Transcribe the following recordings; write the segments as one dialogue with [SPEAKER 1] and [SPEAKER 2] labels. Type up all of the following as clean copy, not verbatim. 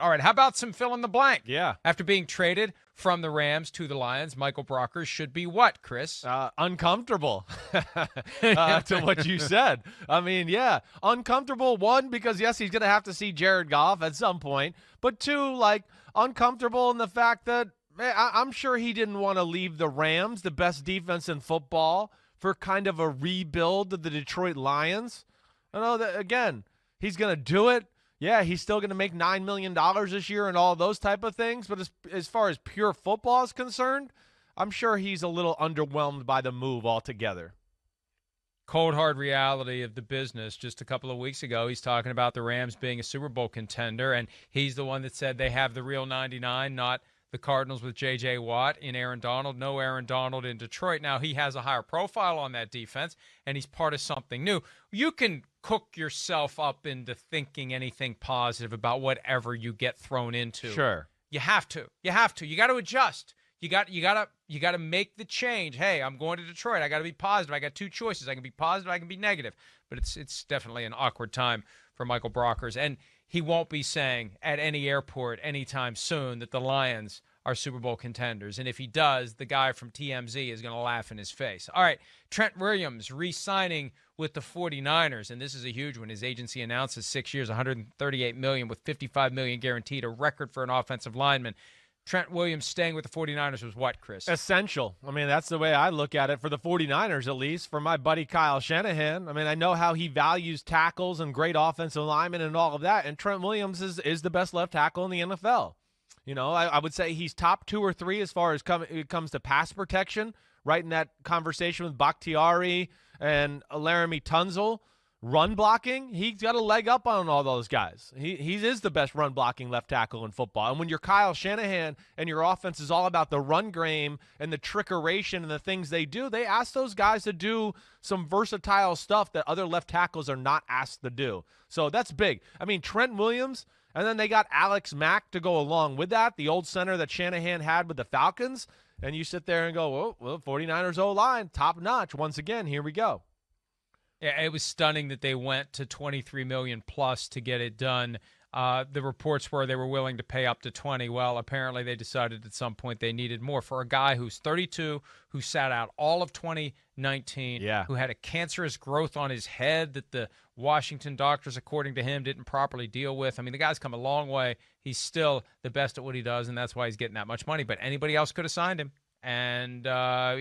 [SPEAKER 1] All right, how about some fill in the blank?
[SPEAKER 2] Yeah.
[SPEAKER 1] After being traded from the Rams to the Lions, Michael Brockers should be what, Chris?
[SPEAKER 2] Uncomfortable to what you said. I mean, yeah, uncomfortable. One, because, yes, he's going to have to see Jared Goff at some point. But two, like, uncomfortable in the fact that I'm sure he didn't want to leave the Rams, the best defense in football, for kind of a rebuild of the Detroit Lions. I know that, again, he's going to do it. Yeah, he's still going to make $9 million this year and all those type of things. But as far as pure football is concerned, I'm sure he's a little underwhelmed by the move altogether.
[SPEAKER 1] Cold, hard reality of the business. Just a couple of weeks ago, he's talking about the Rams being a Super Bowl contender, and he's the one that said they have the real 99, not the Cardinals with J.J. Watt in Aaron Donald. No Aaron Donald in Detroit. Now, he has a higher profile on that defense, and he's part of something new. You can cook yourself up into thinking anything positive about whatever you get thrown into.
[SPEAKER 2] Sure.
[SPEAKER 1] You have to. You have to. You got to adjust. You got to make the change. Hey, I'm going to Detroit. I got to be positive. I got two choices. I can be positive. I can be negative. But it's definitely an awkward time for Michael Brockers, and he won't be saying at any airport anytime soon that the Lions are Super Bowl contenders. And if he does, the guy from TMZ is going to laugh in his face. All right, Trent Williams re-signing with the 49ers, and this is a huge one. His agency announces 6 years, $138 million with $55 million guaranteed, a record for an offensive lineman. Trent Williams staying with the 49ers was what, Chris?
[SPEAKER 2] Essential. I mean, that's the way I look at it for the 49ers, at least, for my buddy Kyle Shanahan. I mean, I know how he values tackles and great offensive linemen and all of that, and Trent Williams is the best left tackle in the NFL. You know, I would say he's top 2 or 3 as far as it comes to pass protection, right in that conversation with Bakhtiari and Laramie Tunzel. Run blocking, he's got a leg up on all those guys. He is the best run blocking left tackle in football. And when you're Kyle Shanahan and your offense is all about the run game and the trickeration and the things they do, they ask those guys to do some versatile stuff that other left tackles are not asked to do. So that's big. I mean, Trent Williams, and then they got Alex Mack to go along with that, the old center that Shanahan had with the Falcons. And you sit there and go, well 49ers O-line, top notch. Once again, here we go.
[SPEAKER 1] Yeah, it was stunning that they went to $23 million plus to get it done. The reports were they were willing to pay up to 20. Well, apparently they decided at some point they needed more for a guy who's 32, who sat out all of 2019, who had a cancerous growth on his head that the Washington doctors, according to him, didn't properly deal with. I mean, the guy's come a long way. He's still the best at what he does, and that's why he's getting that much money. But anybody else could have signed him, and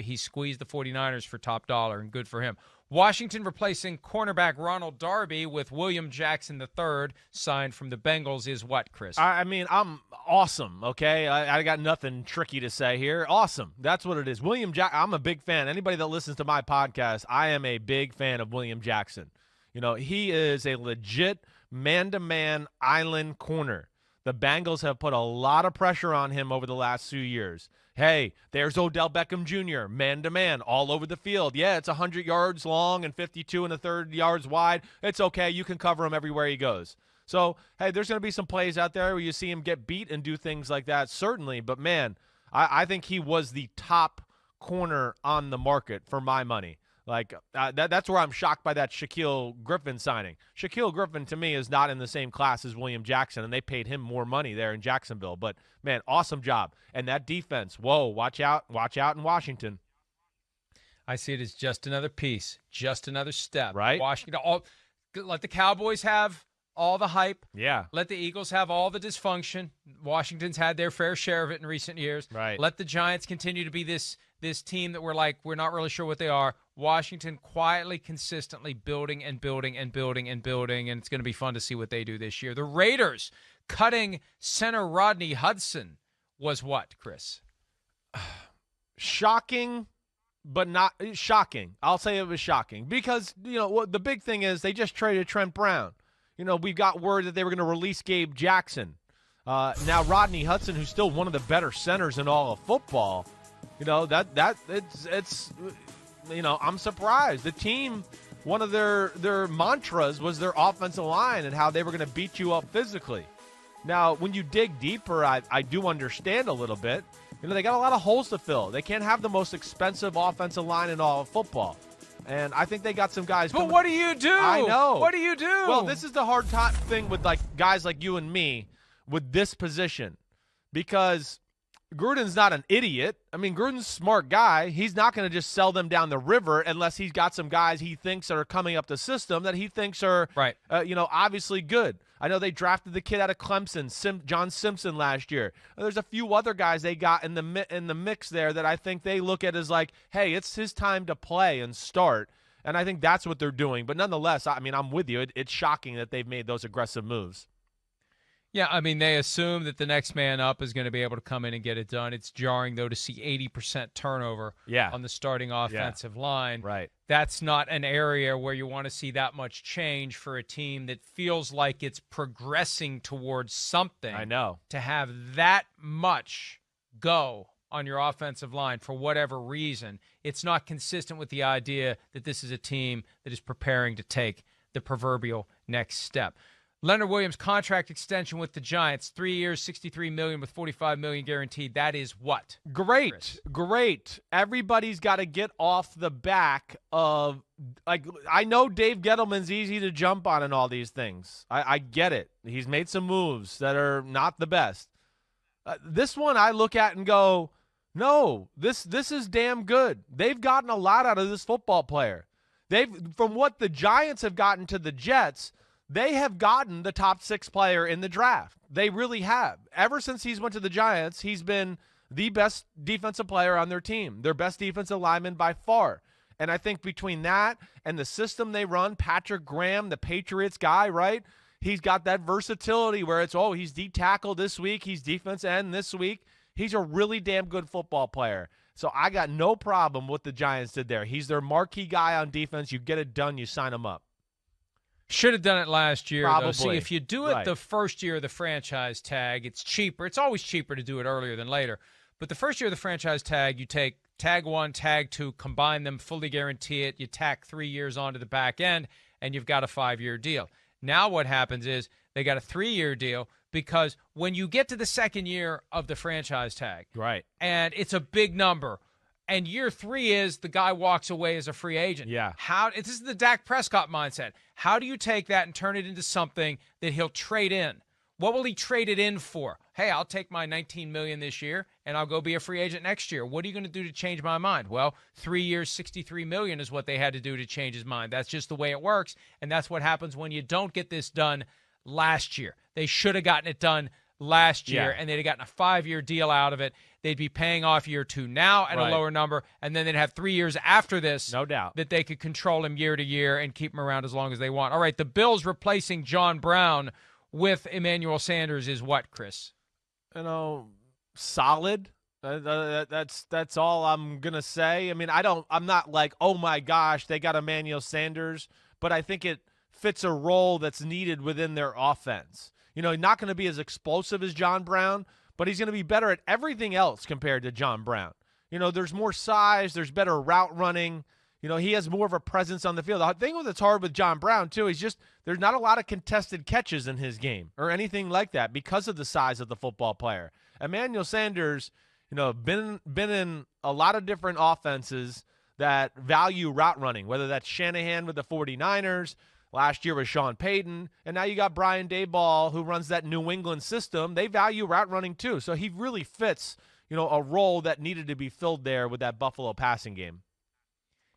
[SPEAKER 1] he squeezed the 49ers for top dollar, and good for him. Washington replacing cornerback Ronald Darby with William Jackson III, signed from the Bengals, is what, Chris?
[SPEAKER 2] I mean, I'm awesome, okay? I got nothing tricky to say here. Awesome. That's what it is. William Jackson, I'm a big fan. Anybody that listens to my podcast, I am a big fan of William Jackson. You know, he is a legit man-to-man island corner. The Bengals have put a lot of pressure on him over the last few years. Hey, there's Odell Beckham Jr., man-to-man, all over the field. Yeah, it's 100 yards long and 52 1/3 yards wide. It's okay. You can cover him everywhere he goes. So, hey, there's going to be some plays out there where you see him get beat and do things like that, certainly. But, man, I think he was the top corner on the market for my money. Like, that's where I'm shocked by that Shaquille Griffin signing. Shaquille Griffin, to me, is not in the same class as William Jackson, and they paid him more money there in Jacksonville. But, man, awesome job. And that defense, whoa, watch out in Washington.
[SPEAKER 1] I see it as just another piece, just another step.
[SPEAKER 2] Right.
[SPEAKER 1] Washington, let the Cowboys have all the hype.
[SPEAKER 2] Yeah.
[SPEAKER 1] Let the Eagles have all the dysfunction. Washington's had their fair share of it in recent years.
[SPEAKER 2] Right.
[SPEAKER 1] Let the Giants continue to be this team that we're not really sure what they are. Washington quietly, consistently building and building and building and building, and it's going to be fun to see what they do this year. The Raiders cutting center Rodney Hudson was what, Chris?
[SPEAKER 2] Shocking, but not shocking. I'll say it was shocking because, you know, the big thing is they just traded Trent Brown. You know, we got word that they were going to release Gabe Jackson. Now Rodney Hudson, who's still one of the better centers in all of football, you know, it's you know, I'm surprised. The team, one of their mantras was their offensive line and how they were going to beat you up physically. Now, when you dig deeper, I do understand a little bit. You know, they got a lot of holes to fill. They can't have the most expensive offensive line in all of football. And I think they got some guys.
[SPEAKER 1] But what do you do?
[SPEAKER 2] I know.
[SPEAKER 1] What do you do?
[SPEAKER 2] Well, this is the hard thing with like guys like you and me. with this position because Gruden's not an idiot. I mean, Gruden's a smart guy. He's not going to just sell them down the river unless he's got some guys he thinks are coming up the system that he thinks are,
[SPEAKER 1] right.
[SPEAKER 2] Obviously good. I know they drafted the kid out of Clemson, John Simpson, last year. There's a few other guys they got in the mix there that I think they look at as like, hey, it's his time to play and start. And I think that's what they're doing. But nonetheless, I mean, I'm with you. It's shocking that they've made those aggressive moves.
[SPEAKER 1] Yeah, I mean, they assume that the next man up is going to be able to come in and get it done. It's jarring, though, to see 80% turnover on the starting offensive line.
[SPEAKER 2] Right.
[SPEAKER 1] That's not an area where you want to see that much change for a team that feels like it's progressing towards something.
[SPEAKER 2] I know.
[SPEAKER 1] To have that much go on your offensive line for whatever reason, it's not consistent with the idea that this is a team that is preparing to take the proverbial next step. Leonard Williams contract extension with the Giants, 3 years, $63 million with $45 million guaranteed. That is what?
[SPEAKER 2] Great,
[SPEAKER 1] Chris?
[SPEAKER 2] Great. Everybody's got to get off the back of, like, I know Dave Gettleman's easy to jump on and all these things. I get it. He's made some moves that are not the best. This one I look at and go, no, this is damn good. They've gotten a lot out of this football player. From what the Giants have gotten to the Jets, they have gotten the top 6 player in the draft. They really have. Ever since he's went to the Giants, he's been the best defensive player on their team, their best defensive lineman by far. And I think between that and the system they run, Patrick Graham, the Patriots guy, right? He's got that versatility where it's, he's D-tackle this week, he's defense end this week. He's a really damn good football player. So I got no problem with what the Giants did there. He's their marquee guy on defense. You get it done, you sign him up.
[SPEAKER 1] Should have done it last year,
[SPEAKER 2] Probably.
[SPEAKER 1] though. See, if you do it the first year of the franchise tag, it's cheaper. It's always cheaper to do it earlier than later. But the first year of the franchise tag, you take tag 1, tag 2, combine them, fully guarantee it. You tack 3 years onto the back end, and you've got a 5-year deal. Now what happens is they got a 3-year deal because when you get to the second year of the franchise tag,
[SPEAKER 2] right,
[SPEAKER 1] and it's a big number, and year 3 is the guy walks away as a free agent.
[SPEAKER 2] Yeah.
[SPEAKER 1] This is the Dak Prescott mindset. How do you take that and turn it into something that he'll trade in? What will he trade it in for? Hey, I'll take my $19 million this year, and I'll go be a free agent next year. What are you going to do to change my mind? Well, 3 years, $63 million is what they had to do to change his mind. That's just the way it works, and that's what happens when you don't get this done last year. They should have gotten it done last year, and they'd have gotten a 5-year deal out of it. They'd be paying off year 2 now at a lower number, and then they'd have 3 years after this,
[SPEAKER 2] no doubt,
[SPEAKER 1] that they could control him year to year and keep him around as long as they want. All right, the Bills replacing John Brown with Emmanuel Sanders is what, Chris?
[SPEAKER 2] Solid. That's all I'm gonna say. I mean, I'm not like, oh my gosh, they got Emmanuel Sanders, but I think it fits a role that's needed within their offense. He's not going to be as explosive as John Brown, but he's going to be better at everything else compared to John Brown. There's more size, there's better route running. He has more of a presence on the field. The thing that's hard with John Brown, too, is just there's not a lot of contested catches in his game or anything like that because of the size of the football player. Emmanuel Sanders, been in a lot of different offenses that value route running, whether that's Shanahan with the 49ers, last year was Sean Payton, and now you got Brian Daboll who runs that New England system. They value route running too. So he really fits, a role that needed to be filled there with that Buffalo passing game.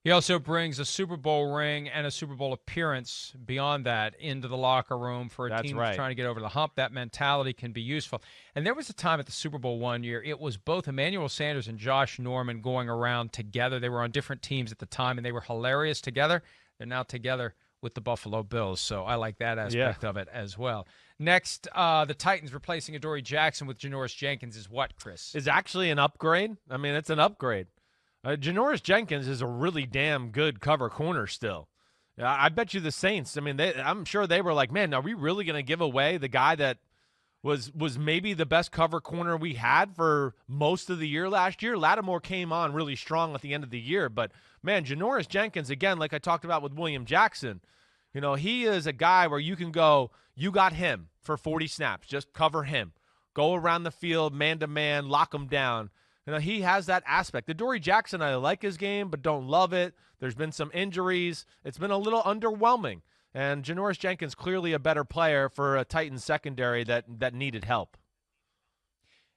[SPEAKER 1] He also brings a Super Bowl ring and a Super Bowl appearance beyond that into the locker room for a team that's trying to get over the hump. That mentality can be useful. And there was a time at the Super Bowl one year, it was both Emmanuel Sanders and Josh Norman going around together. They were on different teams at the time, and they were hilarious together. They're now together with the Buffalo Bills, so I like that aspect of it as well. Next, the Titans replacing Adoree Jackson with Janoris Jenkins is what, Chris?
[SPEAKER 2] Is actually an upgrade. I mean, it's an upgrade. Janoris Jenkins is a really damn good cover corner still. I bet you the Saints, I mean, I'm sure they were like, man, are we really going to give away the guy that was maybe the best cover corner we had for most of the year last year? Lattimore came on really strong at the end of the year, but, man, Janoris Jenkins, again, like I talked about with William Jackson, he is a guy where you can go, you got him for 40 snaps, just cover him. Go around the field, man-to-man, lock him down. He has that aspect. Adoree Jackson, I like his game, but don't love it. There's been some injuries. It's been a little underwhelming. And Janoris Jenkins clearly a better player for a Titans secondary that needed help.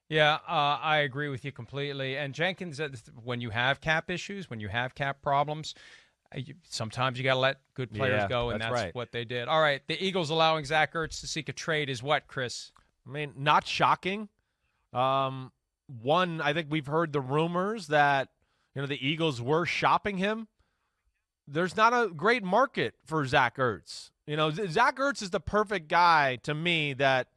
[SPEAKER 1] Yeah, I agree with you completely. And Jenkins, when you have cap issues, when you have cap problems, sometimes you got to let good players go, and that's
[SPEAKER 2] right.
[SPEAKER 1] what they did. All right, the Eagles allowing Zach Ertz to seek a trade is what, Chris?
[SPEAKER 2] I mean, not shocking. One, I think we've heard the rumors that the Eagles were shopping him. There's not a great market for Zach Ertz. Zach Ertz is the perfect guy to me that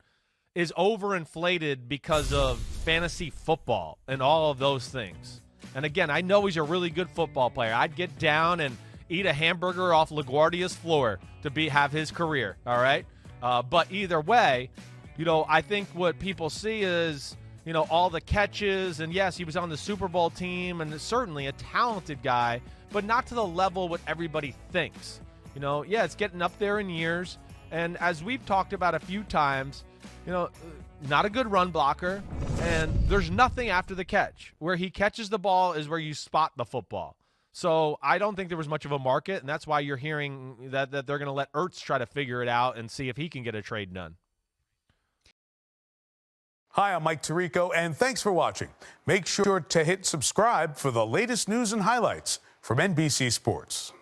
[SPEAKER 2] is overinflated because of fantasy football and all of those things. And again, I know he's a really good football player. I'd get down and eat a hamburger off LaGuardia's floor to have his career, all right? But either way, I think what people see is, all the catches, and yes, he was on the Super Bowl team and certainly a talented guy, but not to the level what everybody thinks. It's getting up there in years, and as we've talked about a few times, not a good run blocker, and there's nothing after the catch. Where he catches the ball is where you spot the football. So I don't think there was much of a market, and that's why you're hearing that they're going to let Ertz try to figure it out and see if he can get a trade done.
[SPEAKER 3] Hi, I'm Mike Tirico, and thanks for watching. Make sure to hit subscribe for the latest news and highlights from NBC Sports.